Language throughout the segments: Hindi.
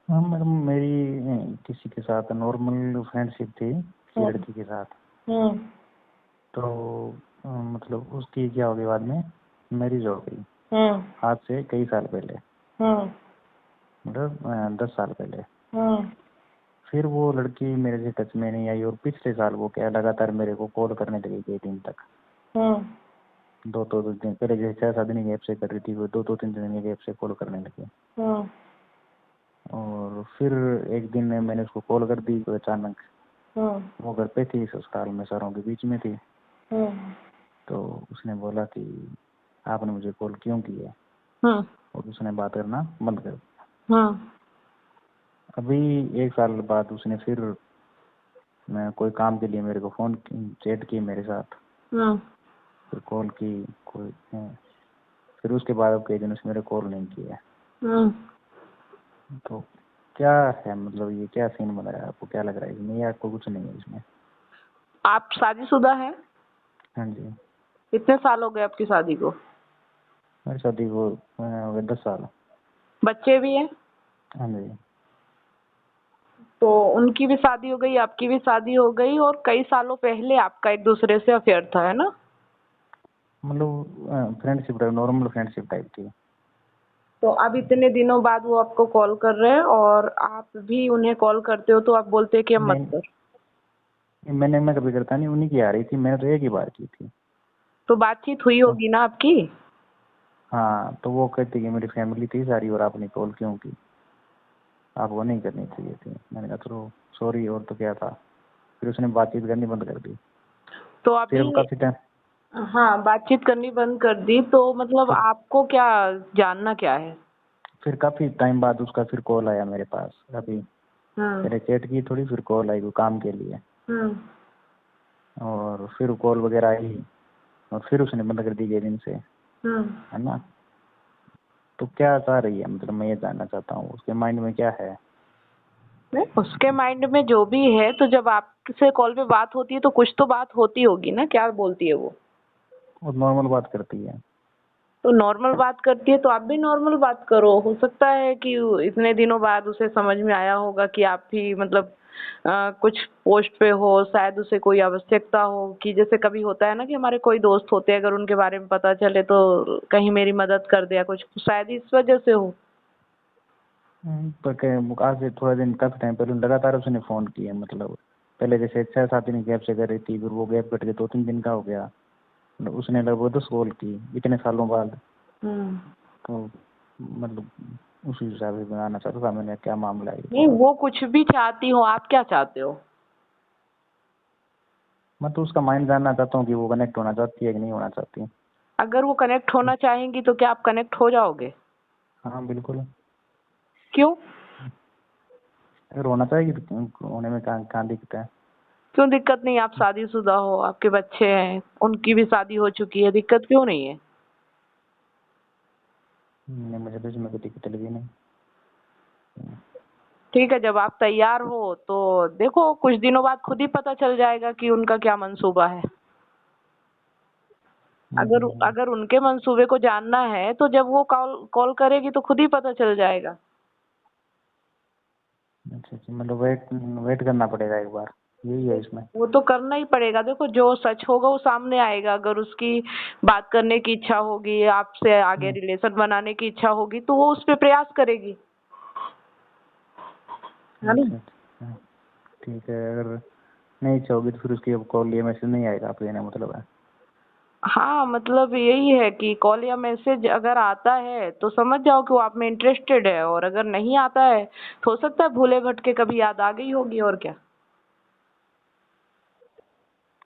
हाँ मैडम, मेरी किसी के साथ नॉर्मल फ्रेंडशिप थी, किसी लड़की के साथ। तो मतलब उसकी क्या हो गई, बाद में मैरिज हो गई, आज से कई साल पहले, मतलब 10 साल पहले। फिर वो लड़की मेरे से टच में नहीं आई, और पिछले साल वो क्या लगातार मेरे को कॉल करने लगी 2 दिन तक। दो दिन पहले जैसे 6-7 दिन गैप से कर रही थी, वो 2-3 दिन के गैप से कॉल करने लगी। और फिर एक दिन मैंने उसको कॉल कर दी तो अचानक, वो घर पे थी, ससुराल में सारों के बीच में थी। तो उसने बोला कि आपने मुझे कॉल क्यों किया, और उसने बात करना बंद कर दिया। अभी 1 साल बाद उसने फिर कोई काम के लिए मेरे को फोन चैट की मेरे साथ, फिर कॉल की कोई, फिर उसके बाद अब कई दिन उसने मेरे कॉल नहीं किया। तो क्या है, मतलब ये क्या सीन बन रहा है, आपको क्या लग रहा है इसमें, या आपको कुछ नहीं है इसमें? आप शादीशुदा हैं? हाँ जी। कितने साल हो गए आपकी शादी को? मेरी शादी को हो गए 10 साल। बच्चे भी हैं? हाँ जी। तो उनकी भी शादी हो गई, आपकी भी शादी हो गई, और कई सालों पहले आपका एक दूसरे से अफेयर था, है ना? मतलब friendship type, normal friendship type थी। तो अब इतने दिनों बाद वो आपको कॉल कर रहे हैं और आप भी उन्हें कॉल करते हो, तो आप बोलते हैं कि अब मत कर। मैं कभी करता नहीं, उन्हीं की आ रही थी, मैंने तो एक ही बार की थी। तो बातचीत हुई होगी ना आपकी? हाँ, तो वो कहती कि मेरी फैमिली थी सारी, और आपने कॉल क्यों की, आपको नहीं करनी चाहिए थी। मैंने कहा चलो सॉरी, और तो क्या था। फिर उसने बातचीत करनी बंद कर दी। तो फिर अभी अब काफी टाइम, हाँ, बातचीत करनी बंद कर दी, तो मतलब फिर आपको क्या जानना क्या है? फिर काफी टाइम बाद उसका फिर कॉल आया मेरे पास। अभी पहले चैट की थोड़ी, फिर कॉल आई वो काम के लिए, और फिर कॉल वगैरह आई, और फिर उसने बंद कर दी 2 दिन से, है ना। तो क्या चाह रही है, मतलब मैं ये जानना चाहता हूँ उसके माइंड में क्या है। नहीं, उसके माइंड में जो भी है, तो जब आपसे कॉल पे बात होती है तो कुछ तो बात होती होगी ना, क्या बोलती है वो? वो नॉर्मल बात करती है। तो नॉर्मल बात करती है तो आप भी नॉर्मल बात करो। हो सकता है कि इतने दिनों बाद उसे समझ में आया होगा कि आप भी मतलब कुछ पोस्ट पे हो, शायद उसे कोई आवश्यकता हो, कि जैसे कभी होता है ना कि हमारे कोई दोस्त होते हैं, अगर उनके बारे में पता चले तो कहीं मेरी मदद कर दे या कुछ, शायद इस वजह से हो। पर आज से थोड़ा दिन, काफी टाइम पहले लगातार उसने फोन किए, मतलब पहले जैसे 6-7 दिन गैप से कर रही थी, फिर वो गैप कट के 2-3 दिन का हो गया। मतलब उसने लगभग 10 कॉल की इतने सालों बाद। तो मतलब उसी हिसाब से बनाना चाहता था मैंने, क्या मामला है नहीं, थोड़ा। वो कुछ भी चाहती हो, आप क्या चाहते हो? मैं तो उसका माइंड जानना चाहता हूँ कि वो कनेक्ट होना चाहती है कि नहीं होना चाहती। अगर वो कनेक्ट होना चाहेंगी तो क्या आप कनेक्ट हो जाओगे? हाँ बिल्कुल। क्यों? अगर होना चाहिए तो होने में कहाँ कहाँ दिक्कत है। क्यों दिक्कत नहीं? आप शादीशुदा हो, आपके बच्चे हैं, उनकी भी शादी हो चुकी है, दिक्कत क्यों नहीं है? नहीं, मुझे तो इसमें कोई दिक्कत लगी नहीं। ठीक है, जब आप तैयार हो तो देखो, कुछ दिनों बाद खुद ही पता चल जाएगा कि उनका क्या मंसूबा है। अगर अगर उनके मंसूबे को जानना है तो जब वो कॉल कॉल करेगी तो खुद ही पता चल जाएगा। अच्छा अच्छा, मतलब वेट वेट करना पड़ेगा एक बार, यही है इसमें। वो तो करना ही पड़ेगा। देखो, जो सच होगा वो सामने आएगा। अगर उसकी बात करने की इच्छा होगी, आपसे आगे रिलेशन बनाने की इच्छा होगी, तो वो उस पे प्रयास करेगी, है ना? अच्छा अच्छा, ठीक है। अगर नहीं इच्छा होगी तो फिर उसकी अब कॉल या मैसेज नहीं आएगा, आप कहने का मतलब है। हाँ, मतलब यही है कि कॉल या मैसेज अगर आता है तो समझ जाओ कि वो आप में इंटरेस्टेड है, और अगर नहीं आता है तो हो सकता है भूले भटके कभी याद आ गई होगी, और क्या।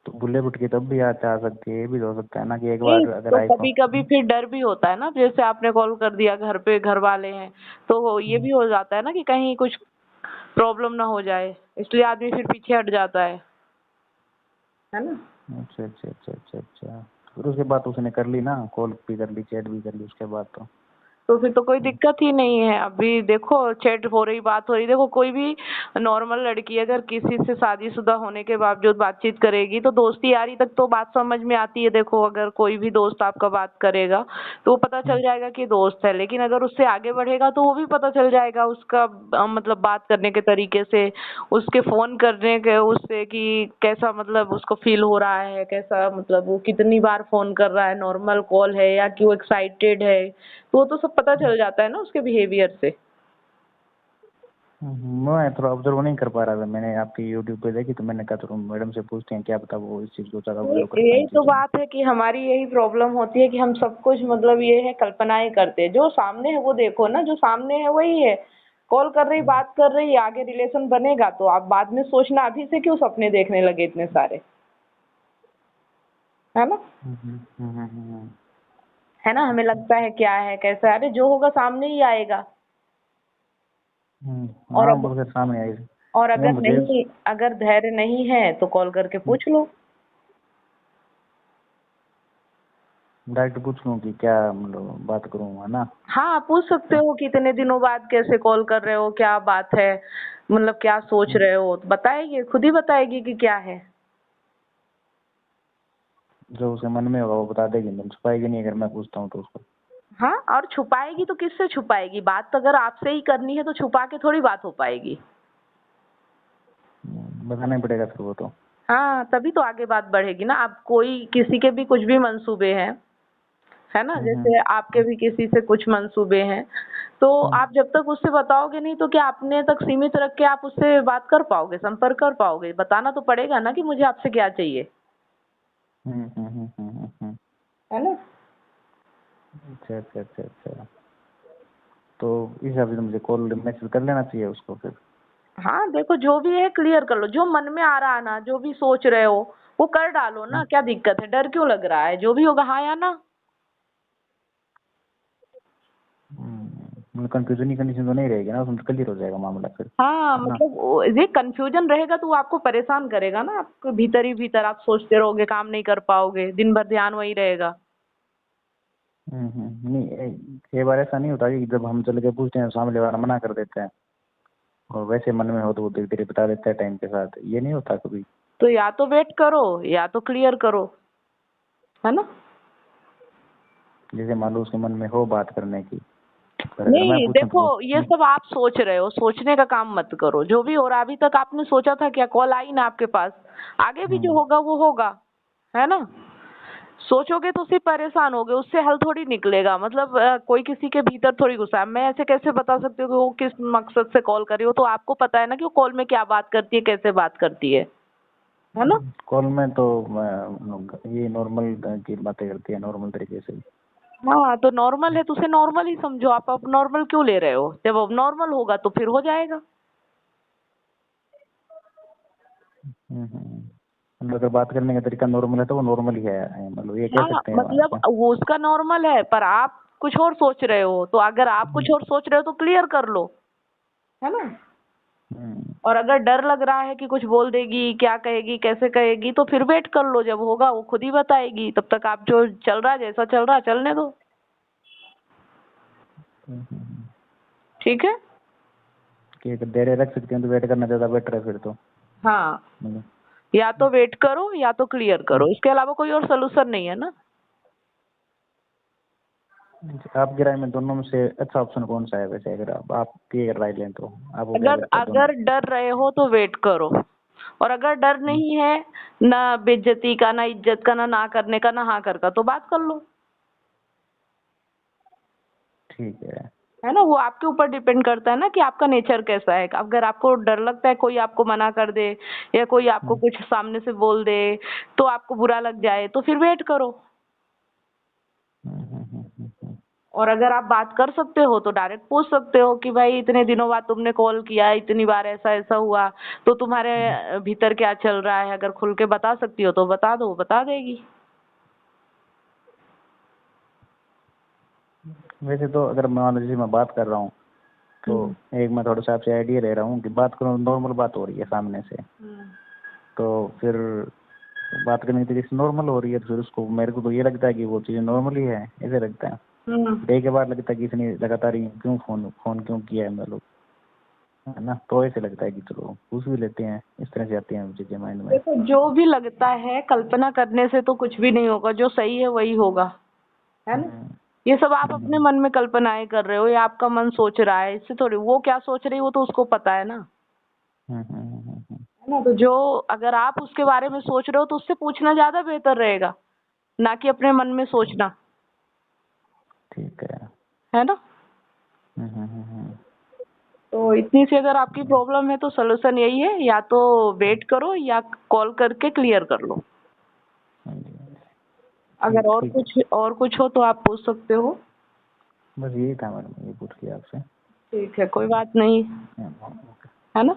तो बुल्ले बुट के तब भी याद आ सकती है, ये भी तो हो सकता है ना कि एक नहीं, बार अगर तो आई तो। कभी कभी फिर डर भी होता है ना, जैसे आपने कॉल कर दिया, घर पे घर वाले हैं, तो ये भी हो जाता है ना कि कहीं कुछ प्रॉब्लम ना हो जाए, इसलिए आदमी फिर पीछे हट जाता है ना? अच्छा अच्छा अच्छा अच्छा अच्छा, फिर उसके बाद उसने कर ली ना, कॉल भी कर ली, चैट भी कर ली उसके बाद तो। तो फिर तो कोई दिक्कत ही नहीं है। अभी देखो चैट हो रही, बात हो रही, देखो कोई भी नॉर्मल लड़की अगर किसी से शादीशुदा होने के बावजूद बातचीत करेगी तो दोस्ती यारी तक तो बात समझ में आती है। देखो अगर कोई भी दोस्त आपका बात करेगा तो वो पता चल जाएगा कि दोस्त है, लेकिन अगर उससे आगे बढ़ेगा तो वो भी पता चल जाएगा उसका मतलब बात करने के तरीके से, उसके फोन करने के उससे कि कैसा मतलब उसको फील हो रहा है, कैसा मतलब वो कितनी बार फोन कर रहा है, नॉर्मल कॉल है या कि वो एक्साइटेड है, तो वो तो सब पता चल जाता है ना उसके बिहेवियर से। मैं थोड़ा ऑब्जर्व नहीं कर पा रहा था, मैंने आपकी यूट्यूब पे देखी तो मैंने कहा थोड़ा मैडम से पूछते हैं, क्या पता वो इस चीज़ को ज़्यादा ऑब्जर्व कर पाए यही तो चीज़ें। बात है कि हमारी यही प्रॉब्लम होती है कि हम सब कुछ मतलब ये है कल्पनाएं करते हैं। जो सामने है वो देखो ना, जो सामने है वही है। कॉल कर रही, बात कर रही, आगे रिलेशन बनेगा तो आप बाद में सोचना, अभी से क्यों सपने देखने लगे इतने सारे, है ना? है ना, हमें लगता है क्या है कैसा है, अरे जो होगा सामने ही आएगा। और हाँ अगर वो फिर सामने आई। और नहीं अगर मुझे नहीं, अगर धैर्य नहीं है तो कॉल करके पूछ लो। डायरेक्ट पूछ लूँ कि क्या मतलब बात करूँ, है ना? हाँ पूछ सकते हो कि इतने दिनों बाद कैसे कॉल कर रहे हो, क्या बात है, मतलब क्या सोच रहे हो, तो बताएगी, खुद ही बताएगी कि क्या है। जो उसके मन में होगा वो बता देगी, मतलब छुपाएगी नहीं अगर मैं पूछता हूँ तो उसको। हाँ, और छुपाएगी तो किससे छुपाएगी? बात तो अगर आपसे ही करनी है तो छुपा के थोड़ी बात हो पाएगी। बताना ही पड़ेगा फिर वो तो। हाँ तभी तो आगे बात बढ़ेगी ना। आप कोई किसी के भी कुछ भी मंसूबे हैं, है ना, जैसे आपके भी किसी से कुछ मंसूबे हैं, तो आप जब तक उससे बताओगे नहीं तो क्या अपने तक सीमित रख के आप उससे बात कर पाओगे, संपर्क कर पाओगे? बताना तो पड़ेगा ना कि मुझे आपसे क्या चाहिए, है ना? अच्छा अच्छा अच्छा अच्छा। तो इस हिसाब से मुझे कॉल मैसेज कर लेना चाहिए उसको फिर। हाँ देखो जो भी है क्लियर कर लो, जो मन में आ रहा है ना, जो भी सोच रहे हो वो कर डालो ना, क्या दिक्कत है, डर क्यों लग रहा है? जो भी होगा हाँ या ना। मतलब कंफ्यूजन ही कंडीशन तो नहीं रहेगी ना, उसमें क्लियर हो जाएगा मामला फिर, हाँ है ना? मतलब ये कंफ्यूजन रहेगा तो वो आपको परेशान करेगा ना, आपको भीतर ही भीतर आप सोचते रहोगे, काम नहीं कर पाओगे, दिन भर ध्यान वही रहेगा। नहीं कई बार ऐसा नहीं होता कि जब हम चल के पूछते हैं सामने वाला मना कर देते हैं, और वैसे मन में हो तो वो धीरे धीरे बता देता है टाइम के साथ, ये नहीं होता कभी? तो या तो वेट करो या तो क्लियर करो, है ना? जैसे मान लो उसके मन में हो बात करने की, पर अगर मैं नहीं पूछूं तो देखो, वो ये सब आप सोच रहे हो, सोचने का काम मत करो। जो भी हो रहा अभी तक आपने सोचा था क्या? कॉल आई ना आपके पास, आगे भी जो होगा वो होगा, है ना? सोचोगे तो सिर्फ परेशान होगे, उससे हल थोड़ी निकलेगा। मतलब कोई किसी के भीतर थोड़ी घुसा है। मैं ऐसे कैसे बता सकती हूँ कि वो किस मकसद से कॉल कर रही हो? तो आपको पता है ना कि वो कॉल में क्या बात करती है, कैसे बात करती है ना? कॉल में तो ये नॉर्मल की बातें करती है, नॉर्मल तरीके से। हाँ तो नॉर्मल है तो उसे नॉर्मल ही समझो। आप अब नॉर्मल क्यों ले रहे हो? जब अब नॉर्मल होगा तो फिर हो जाएगा। मतलब अगर बात करने का तरीका नॉर्मल है तो वो नॉर्मल ही है, मतलब ये कह हाँ सकते हैं मतलब क्या? वो उसका नॉर्मल है पर आप कुछ और सोच रहे हो, तो अगर आप कुछ और सोच रहे हो तो क्लियर कर लो, है ना? हम्म, और अगर डर लग रहा है कि कुछ बोल देगी, क्या कहेगी, कैसे कहेगी, तो फिर वेट कर लो, जब होगा वो खुद ही बताएगी। तब तक आप जो चल रहा है, जैसा चल रहा है चलने दो। ठीक है? कि अगर धैर्य रख सकते हैं तो वेट करना ज़्यादा बेटर है फिर तो। हाँ, मतलब या तो वेट करो या तो क्लियर करो, इसके अलावा कोई और सोल्यूशन नहीं है ना। आपकी राय में दोनों में से अच्छा ऑप्शन कौन सा है वैसे, अगर आपकी अगर राय लें तो आपको क्या अगर लगता है दोनों? अगर डर रहे हो तो वेट करो, और अगर डर नहीं है, ना बेइज्जती का, ना इज्जत का, ना करने का, ना हाँ कर का, तो बात कर लो। ठीक है। है ना, वो आपके ऊपर डिपेंड करता है ना कि आपका नेचर कैसा है। अगर आपको डर लगता है कोई आपको मना कर दे या कोई आपको हम्म, कुछ सामने से बोल दे तो आपको बुरा लग जाए, तो फिर वेट करो। हम्म, हम्म, हम्म, हम्म, और अगर आप बात कर सकते हो तो डायरेक्ट पूछ सकते हो कि भाई इतने दिनों बाद तुमने कॉल किया, इतनी बार ऐसा ऐसा हुआ, तो तुम्हारे भीतर क्या चल रहा है? अगर खुल के बता सकती हो तो बता दो, बता देगी। वैसे तो अगर मान लीजिए मैं बात कर रहा हूँ तो एक मैं थोड़ा सा आपसे आइडिया ले रहा हूँ कि बात करूँ, नॉर्मल बात हो रही है सामने से, तो फिर बात करने के तरीके से नॉर्मल हो रही है, तो फिर उसको मेरे को तो ये लगता है कि वो चीज़ नॉर्मल ही है, ऐसे लगता है। डे के बाद लगता है कि इतनी लगातार क्यों फोन क्यों किया है मतलब, है ना। तो ऐसे लगता है कि चलो पूछ भी लेते हैं, इस तरह से आती हैं चीजें माइंड में। देखो जो भी लगता है कल्पना करने से तो कुछ भी नहीं होगा, जो सही है वही होगा, है ना। ये सब आप अपने मन में कल्पनाएं कर रहे हो, ये आपका मन सोच रहा है, इससे थोड़ी वो क्या सोच रही है वो तो उसको पता है ना, है ना। तो जो अगर आप उसके बारे में सोच रहे हो तो उससे पूछना ज्यादा बेहतर रहेगा, ना कि अपने मन में सोचना। ठीक है ना। तो इतनी सी अगर आपकी प्रॉब्लम है तो सलूशन यही है, या तो वेट करो या कॉल करके क्लियर कर लो। अगर और कुछ हो तो आप पूछ सकते हो। बस यही था मैडम, ये पूछ लिया आपसे। ठीक है, कोई बात नहीं, है ना।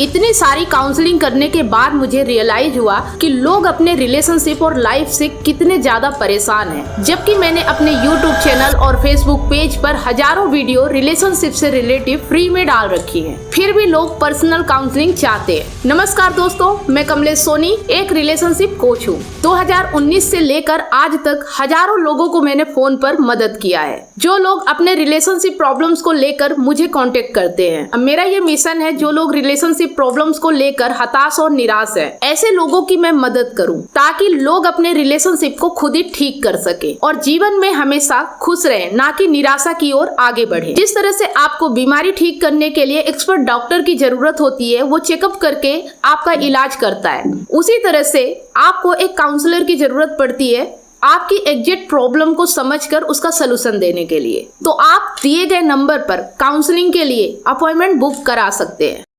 इतनी सारी काउंसलिंग करने के बाद मुझे रियलाइज हुआ कि लोग अपने रिलेशनशिप और लाइफ से कितने ज्यादा परेशान हैं। जबकि मैंने अपने YouTube चैनल और Facebook पेज पर हजारों वीडियो रिलेशनशिप से रिलेटिव फ्री में डाल रखी हैं, फिर भी लोग पर्सनल काउंसलिंग चाहते हैं। नमस्कार दोस्तों, मैं कमलेश सोनी एक रिलेशनशिप कोच हूँ। 2019 से लेकर आज तक हजारों लोगों को मैंने फोन पर मदद किया है, जो लोग अपने रिलेशनशिप प्रॉब्लम्स को लेकर मुझे कांटेक्ट करते हैं। अब मेरा ये मिशन है, जो लोग रिलेशनशिप प्रॉब्लम्स को लेकर हताश और निराश हैं, ऐसे लोगों की मैं मदद करूं, ताकि लोग अपने रिलेशनशिप को खुद ही ठीक कर सके और जीवन में हमेशा खुश रहें, ना कि निराशा की ओर आगे बढ़े। जिस तरह से आपको बीमारी ठीक करने के लिए एक्सपर्ट डॉक्टर की जरूरत होती है, वो चेकअप करके आपका इलाज करता है, उसी तरह से आपको एक काउंसलर की जरूरत पड़ती है आपकी एग्जैक्ट प्रॉब्लम को समझकर उसका सलूशन देने के लिए। तो आप दिए गए नंबर पर काउंसलिंग के लिए अपॉइंटमेंट बुक करा सकते हैं।